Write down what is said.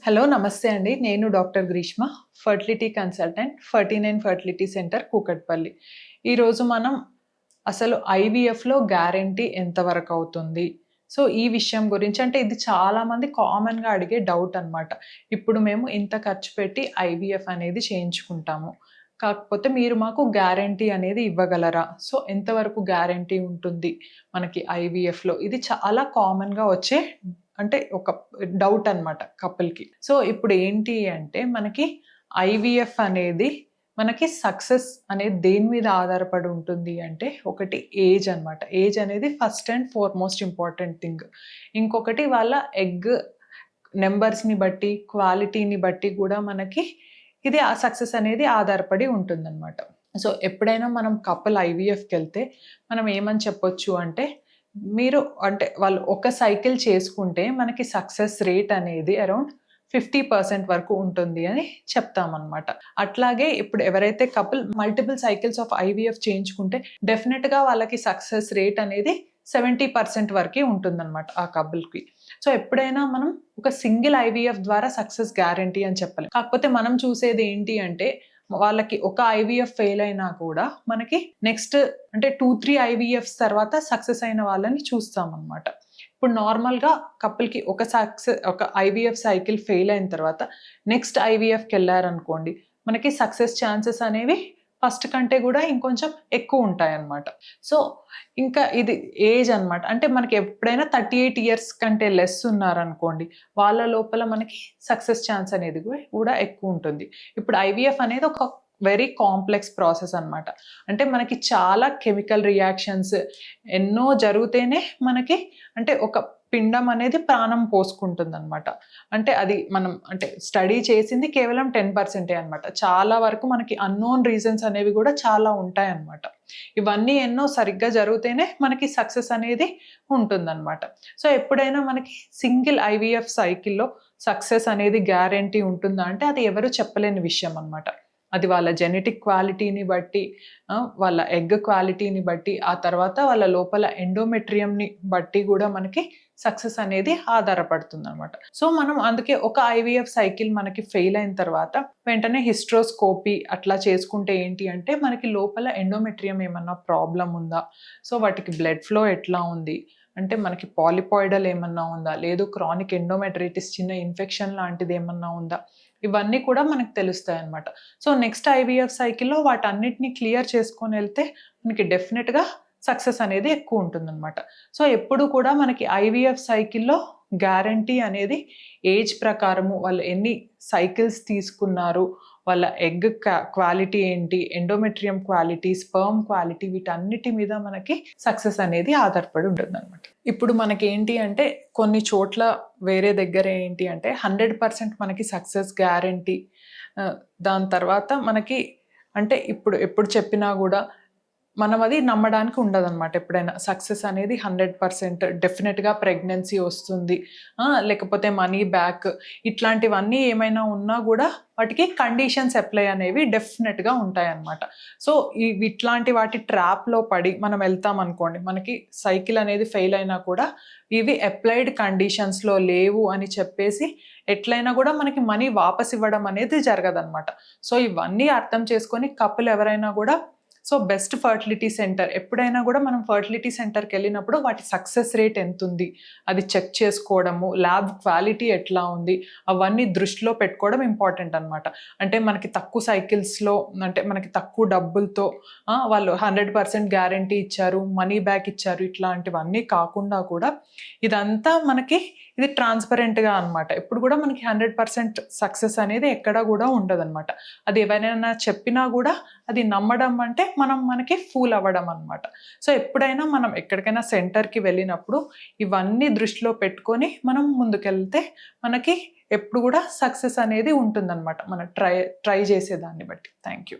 Hello నమస్తే అండి. నేను doctor Greeshma, fertility consultant, 49 fertility centre Kukatpally. ఈరోజు మనం అసలు ఐవీఎఫ్‌లో గ్యారంటీ ఎంతవరకు అవుతుంది? సో, ఈ విషయం గురించి అంటే ఇది చాలామంది కామన్‌గా అడిగే డౌట్ అనమాట. ఇప్పుడు మేము ఇంత ఖర్చు పెట్టి ఐవీఎఫ్ అనేది చేయించుకుంటాము. కాకపోతే మీరు మాకు గ్యారంటీ అనేది ఇవ్వగలరా? సో, ఎంతవరకు గ్యారంటీ ఉంటుంది మనకి ఐవీఎఫ్‌లో? ఇది చాలా కామన్‌గా వచ్చే అంటే ఒక డౌట్ అనమాట కపుల్‌కి. సో, ఇప్పుడు ఏంటి అంటే మనకి ఐవీఎఫ్ అనేది మనకి సక్సెస్ అనేది దేని మీద ఆధారపడి ఉంటుంది అంటే ఒకటి ఏజ్ అనమాట. ఏజ్ అనేది first and foremost important thing. ఇంకొకటి వాళ్ళ ఎగ్ నంబర్స్‌ని బట్టి, క్వాలిటీని బట్టి కూడా మనకి ఇది ఆ సక్సెస్ అనేది ఆధారపడి ఉంటుందన్నమాట. సో, ఎప్పుడైనా మనం కపుల్ ఐవీఎఫ్‌కెళ్తే మనం ఏమని చెప్పొచ్చు అంటే మీరు అంటే వాళ్ళు ఒక సైకిల్ చేసుకుంటే మనకి సక్సెస్ రేట్ అనేది అరౌండ్ 50% వరకు ఉంటుంది అని చెప్తామన్నమాట. అట్లాగే ఇప్పుడు ఎవరైతే couple multiple cycles of IVF చేయించుకుంటే డెఫినెట్‌గా వాళ్ళకి సక్సెస్ రేట్ అనేది 70% వరకే ఉంటుందన్నమాట ఆ కపుల్‌కి. సో, ఎప్పుడైనా మనం ఒక సింగిల్ ఐవీఎఫ్ ద్వారా సక్సెస్ గ్యారంటీ అని చెప్పలేం. కాకపోతే మనం చూసేది ఏంటి అంటే వాళ్ళకి ఒక ఐవీఎఫ్ ఫెయిల్ అయినా కూడా మనకి నెక్స్ట్ అంటే 2, 3 ఐవీఎఫ్స్ తర్వాత సక్సెస్ అయిన వాళ్ళని చూస్తామన్నమాట. ఇప్పుడు నార్మల్‌గా కపుల్‌కి ఒక ఐవీఎఫ్ సైకిల్ ఫెయిల్ అయిన తర్వాత నెక్స్ట్ ఐవీఎఫ్‌కెళ్లారనుకోండి, మనకి సక్సెస్ ఛాన్సెస్ అనేవి ఫస్ట్ కంటే కూడా ఇంకొంచెం ఎక్కువ ఉంటాయన్నమాట. సో, ఇంకా ఇది ఏజ్ అనమాట. అంటే మనకి ఎప్పుడైనా 38 ఇయర్స్ కంటే లెస్ ఉన్నారనుకోండి, వాళ్ళ లోపల మనకి సక్సెస్ ఛాన్స్ అనేది కూడా ఎక్కువ ఉంటుంది. ఇప్పుడు ఐవీఎఫ్ అనేది ఒక వెరీ కాంప్లెక్స్ ప్రాసెస్ అనమాట. అంటే మనకి చాలా కెమికల్ రియాక్షన్స్ ఎన్నో జరిగితేనే మనకి అంటే ఒక పిండం అనేది ప్రాణం పోసుకుంటుందనమాట. అంటే అది మనం అంటే స్టడీ చేసింది కేవలం 10% అనమాట. చాలా వరకు మనకి అన్నోన్ రీజన్స్ అనేవి కూడా చాలా ఉంటాయన్నమాట. ఇవన్నీ ఎన్నో సరిగ్గా జరిగితేనే మనకి సక్సెస్ అనేది ఉంటుందన్నమాట. సో, ఎప్పుడైనా మనకి సింగిల్ ఐవీఎఫ్ సైకిల్‌లో సక్సెస్ అనేది గ్యారంటీ ఉంటుందా అంటే అది ఎవరు చెప్పలేని విషయం అనమాట. అది వాళ్ళ జెనెటిక్ క్వాలిటీని బట్టి, వాళ్ళ ఎగ్ క్వాలిటీని బట్టి, ఆ తర్వాత వాళ్ళ లోపల ఎండోమెట్రియంని బట్టి కూడా మనకి సక్సెస్ అనేది ఆధారపడుతుందనమాట. సో, మనం అందుకే ఒక ఐవీఎఫ్ సైకిల్ మనకి ఫెయిల్ అయిన తర్వాత వెంటనే హిస్ట్రోస్కోపీ అట్లా చేసుకుంటే ఏంటి అంటే మనకి లోపల ఎండోమెట్రియం ఏమన్నా ప్రాబ్లం ఉందా? సో, వాటికి బ్లడ్ ఫ్లో ఎట్లా ఉంది? అంటే మనకి పాలిపాయిడల్ ఏమన్నా ఉందా? లేదు క్రానిక్ ఎండోమెట్రైటిస్ చిన్న ఇన్ఫెక్షన్ లాంటిది ఏమన్నా ఉందా? ఇవన్నీ కూడా మనకు తెలుస్తాయన్నమాట. సో, నెక్స్ట్ ఐవీఎఫ్ సైకిల్‌లో వాటన్నిటిని క్లియర్ చేసుకొని వెళ్తే మనకి డెఫినిట్‌గా సక్సెస్ అనేది ఎక్కువ ఉంటుందన్నమాట. సో, ఎప్పుడు కూడా మనకి ఐవీఎఫ్ సైకిల్‌లో గ్యారంటీ అనేది ఏజ్ ప్రకారము వాళ్ళు ఎన్ని సైకిల్స్ తీసుకున్నారు, వాళ్ళ ఎగ్ క్వాలిటీ ఏంటి, ఎండోమెట్రియం క్వాలిటీ, స్పెర్మ్ క్వాలిటీ వీటన్నిటి మీద మనకి సక్సెస్ అనేది ఆధారపడి ఉంటుందన్నమాట. ఇప్పుడు మనకేంటి అంటే కొన్ని చోట్ల వేరే దగ్గర ఏంటి అంటే 100% మనకి సక్సెస్ గ్యారంటీ. దాని తర్వాత మనకి అంటే ఎప్పుడు చెప్పినా కూడా మనం అది నమ్మడానికి ఉండదనమాట. ఎప్పుడైనా సక్సెస్ అనేది 100% డెఫినెట్‌గా ప్రెగ్నెన్సీ వస్తుంది. లేకపోతే మనీ బ్యాక్ ఇట్లాంటివన్నీ ఏమైనా ఉన్నా కూడా వాటికి కండిషన్స్ అప్లై అనేవి డెఫినెట్‌గా ఉంటాయన్నమాట. సో, ఇట్లాంటి వాటి ట్రాప్‌లో పడి మనం వెళ్తామనుకోండి, మనకి సైకిల్ అనేది ఫెయిల్ అయినా కూడా ఇవి అప్లైడ్ కండిషన్స్‌లో లేవు అని చెప్పేసి ఎట్లైనా కూడా మనకి మనీ వాపస్ ఇవ్వడం అనేది జరగదనమాట. సో, ఇవన్నీ అర్థం చేసుకొని కపుల్ ఎవరైనా కూడా సో, బెస్ట్ ఫర్టిలిటీ సెంటర్ ఎప్పుడైనా కూడా మనం ఫర్టిలిటీ సెంటర్‌కెళ్ళినప్పుడు వాటి సక్సెస్ రేట్ ఎంతుంది, అది చెక్ చేసుకోవడము, ల్యాబ్ క్వాలిటీ ఎట్లా ఉంది, అవన్నీ దృష్టిలో పెట్టుకోవడం ఇంపార్టెంట్ అనమాట. అంటే మనకి తక్కువ సైకిల్స్‌లో అంటే మనకి తక్కువ డబ్బులతో వాళ్ళు 100% గ్యారంటీ ఇచ్చారు, మనీ బ్యాక్ ఇచ్చారు ఇట్లాంటివన్నీ కాకుండా కూడా ఇదంతా మనకి ఇది ట్రాన్స్‌పరెంట్‌గా అనమాట. ఎప్పుడు కూడా మనకి 100% సక్సెస్ అనేది ఎక్కడా కూడా ఉండదనమాట. అది ఎవరైనా చెప్పినా కూడా అది నమ్మడం అంటే మనకి ఫూల్ అవ్వడం అనమాట. సో, ఎప్పుడైనా మనం ఎక్కడికైనా సెంటర్‌కి వెళ్ళినప్పుడు ఇవన్నీ దృష్టిలో పెట్టుకొని మనం ముందుకెళ్తే మనకి ఎప్పుడు కూడా సక్సెస్ అనేది ఉంటుందన్నమాట. మనం ట్రై చేసే దాన్ని బట్టి. Thank you.